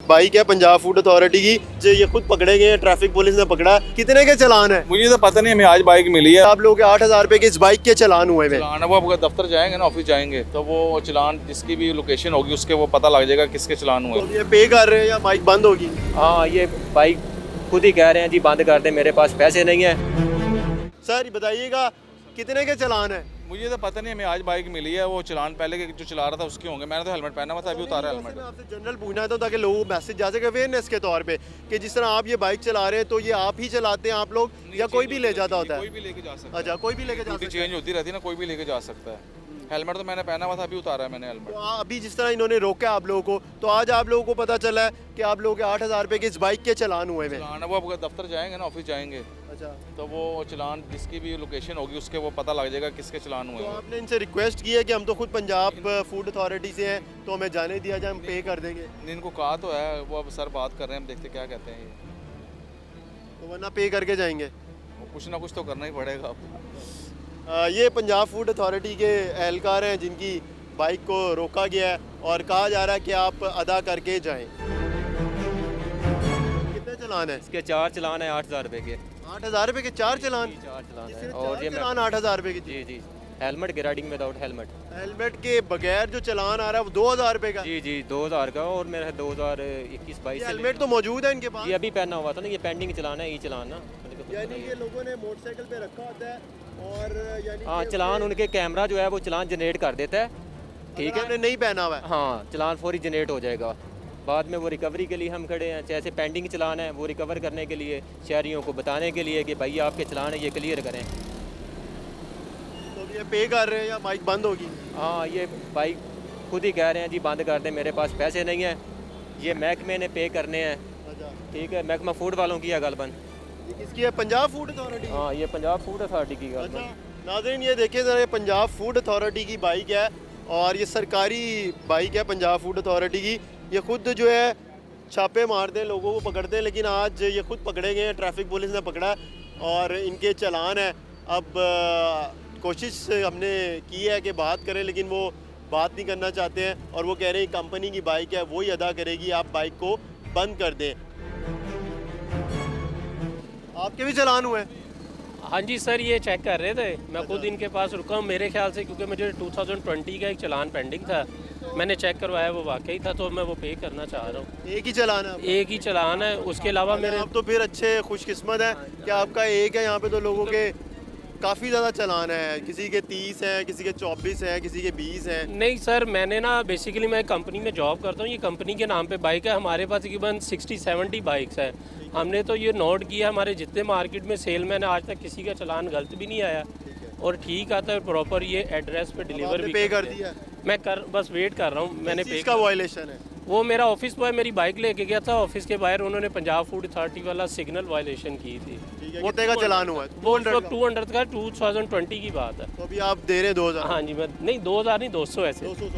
Bike है Punjab food authority की, जो ये खुद पकड़े गए हैं, ट्रैफिक पुलिस ने पकड़ा। कितने के चलान है? मुझे तो पता नहीं, हमें आज बाइक मिली है। आप लोगों के 8,000 रुपए के इस बाइक के चलान हुए हैं। चलान है वो, आपका दफ्तर जाएंगे ना, ऑफिस जाएंगे तो वो चलान जिसकी भी लोकेशन होगी उसके वो पता लग जाएगा किसके चलान हुए। तो ये पे कर रहे हैं या बाइक बंद होगी? हाँ, ये बाइक खुद ही कह रहे हैं जी बंद कर दें, मेरे पास पैसे नहीं है। सर बताइएगा कितने के चलान है? मुझे तो पता नहीं, हमें आज बाइक मिली है। वो चलान पहले के जो चला रहा था उसके होंगे। मैंने तो हेलमेट पहना हुआ था, अभी उतारा हेलमेट। मैं आपसे जनरल पूछना था ताकि लोगों को मैसेज जा सके अवेयरनेस के तौर पे कि जिस तरह आप ये बाइक चला रहे हैं तो ये आप ही चलाते हैं आप लोग या कोई भी ले जाता होता है? कोई भी लेके जा सकता है। अच्छा, कोई भी लेके जा ड्यूटी सकता है। चेंज होती रहती है ना, कोई भी लेके जा सकता है। हेलमेट तो मैंने पहना हुआ था, अभी उतारा है मैंने हेलमेट। तो अभी जिस तरह इन्होंने रोका आप लोगों को, तो आज आप लोगों को पता चला है कि आप लोगों के 8,000 रुपए के इस बाइक के चलान हुए हैं। चलान है वो, आपका दफ्तर जाएंगे ना, ऑफिस जाएंगे अच्छा, तो वो चलान जिसकी भी लोकेशन होगी उसके वो पता लग जाएगा किसके चलान हुए तो हैं। आपने इनसे रिक्वेस्ट की है कि हम तो खुद पंजाब फूड अथॉरिटी से हैं तो हमें जाने दिया जाए, हम पे कर देंगे। इनको कहा तो है, वो अब सर बात कर रहे हैं, हम देखते क्या कहते हैं ये। तो वरना पे करके जाएंगे। वो कुछ ना कुछ तो करना ही पड़ेगा अब। ये पंजाब फूड अथॉरिटी के एहलकार हैं जिनकी बाइक को रोका गया है और कहा जा रहा है कि आप अदा करके जाएं। कितने चलान है? इसके 4 चलान है 8,000 रुपए के। 8,000 रुपए के 4 चलान? 4 चलान किसी है। ने और चार ये चलान 8,000 रुपए की? जी जी, हेलमेट के राइडिंग विदाउट हेलमेट। हेलमेट के बगैर जो चलान आ रहा है वो 2,000 रुपए का? जी जी, 2000 का। और मेरा 2021-22 ये से हेलमेट तो मौजूद है इनके पास? जी अभी पहना हुआ था ना, ये पेंडिंग चलान है, ई चलान ना। यानी कि लोगों ने मोटरसाइकिल पे रखा होता है और यानी हाँ, कि चलान उनके कैमरा जो है वो चलान जनरेट कर देता है। ठीक अगर है, आपने नहीं पहना हुआ है। हाँ, चलान फौरी जनरेट हो जाएगा। बाद में वो रिकवरी के लिए हम खड़े हैं, जैसे पेंडिंग चलान है वो रिकवर करने के लिए, शहरियों को बताने के लिए कि भाई आपके चलान है ये क्लियर करें। तो ये पे कर रहे हैं या बाइक बंद होगी? हाँ, ये बाइक खुद ही कह रहे हैं जी बंद कर दें, मेरे पास पैसे नहीं है। ये महकमे ने पे करने हैं। अच्छा, ठीक है, महकमा फूड वालों की है गलबन। ये किसकी है? Punjab food authority? हाँ, ये पंजाब फूड अथॉरिटी की अच्छा गलबन। नाज़रीन, ये देखिए ज़रा, ये पंजाब फूड अथॉरिटी की बाइक है और ये सरकारी बाइक है पंजाब फूड अथॉरिटी की। ये खुद जो है छापे मारते हैं, लोगों को पकड़ते हैं, लेकिन आज ये खुद पकड़े गए हैं, ट्रैफिक पुलिस ने पकड़ा और इनके चलान है। अब कोशिश हमने की है कि बात करें लेकिन वो बात नहीं करना चाहते हैं और वो कह रहे हैं कंपनी की बाइक है वही अदा करेगी, आप बाइक को बंद कर दें। आपके भी चलान हुए? हाँ जी सर, ये चेक कर रहे थे। मैं खुद इनके पास रुका हूँ, मेरे ख्याल से, क्योंकि मुझे 2020 का एक चलान पेंडिंग था, मैंने चेक करवाया वो वाकई था, तो मैं वो पे करना चाह रहा हूँ। एक ही चलान है आपका? एक ही चलान है, उसके अलावा मेरे आप तो फिर अच्छे खुशकिस्मत हैं कि आपका एक है। यहाँ पे तो लोगों के काफ़ी ज़्यादा चलान है, किसी के 30 हैं, किसी के 24 हैं, किसी के 20 हैं। नहीं सर, मैंने ना बेसिकली मैं कंपनी में जॉब करता हूँ, ये कंपनी के नाम पे बाइक है। हमारे पास तकरीबन 60-70 बाइक्स हैं। हमने तो ये नोट किया, हमारे जितने मार्केट में सेलमैन है आज तक किसी का चलान गलत भी नहीं आया और ठीक आता है, प्रॉपर ये एड्रेस पे डिलीवर भी पे कर करते हैं। दिया? मैं बस वेट कर रहा हूँ, मैंने पे इसका वायलेशन है? वो मेरा ऑफिस बॉय मेरी बाइक लेके गया था, ऑफिस के बाहर उन्होंने पंजाब फूड अथॉरिटी वाला सिग्नल वायलेशन की थी। ठीक है, कितने का चलान हुआ है? वो 200 का? 200 का 2020 की बात है। तो अभी आप दे रहे हैं 2,000? हाँ जी, मैं नहीं 2000 नहीं 200 ऐसे। 200